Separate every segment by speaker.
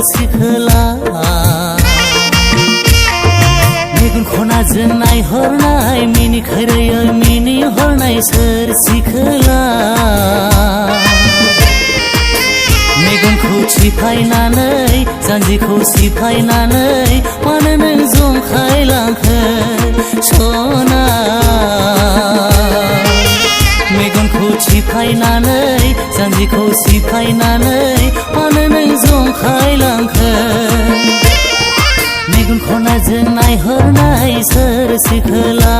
Speaker 1: सिखोला Megan खनाजों नायहरनाय मिनिखोरोयो मिनिहरनाय सोर सिखोला मेगनखौ सिफायनानै जानजिखौ सिफायनानै मानो नों जंखायलांखो सना मेगनखौ सिफायनानै जानजिखौ सिफायनानै मानो नों जंखायलांखो मेगन खनाजों नायहरनाय सोर सिखोला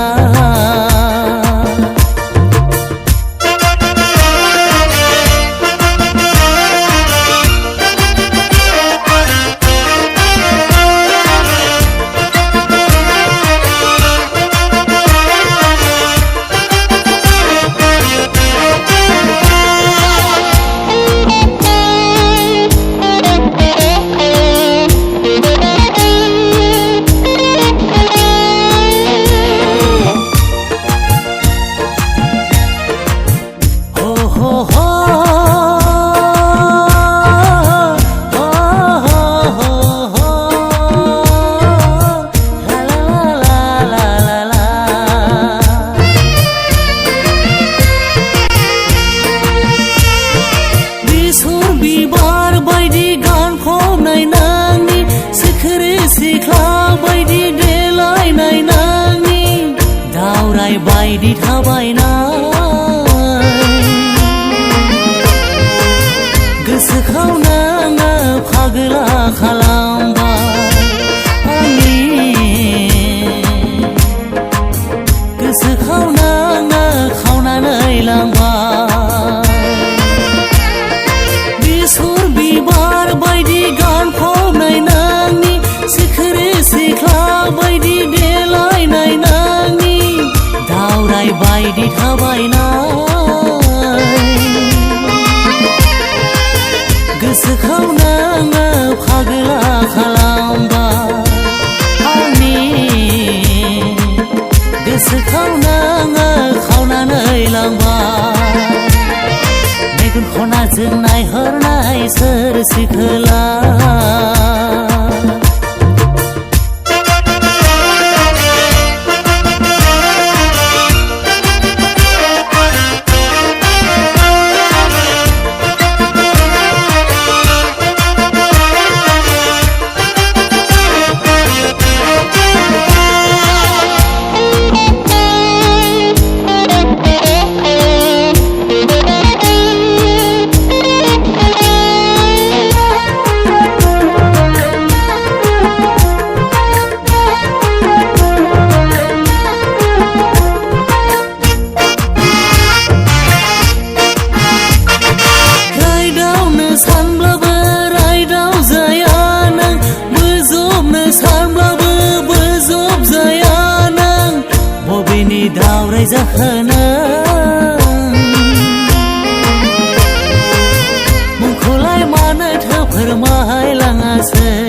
Speaker 1: बायदि थाबायनाय गोसोखौ नोङो फागोला खालामबाय आंनि गोसोखौ नोङो खावनानै लांबाय बेसर बिबार बायदि गानफबनाय नोंनि सिखिरि सिख्ला बायदि देलायनाय नोंनि दावराय बायदि थाबायनाय गोसोखौ नोङो फागोला खालामबाय आंनि गोसोखौ नोङो खावनानै लांबाय मेगन खनाजों नायहरनाय सोर सिखोला दावराय जाहोनो मुंखौलाय मानोथो फोरमायलाङासै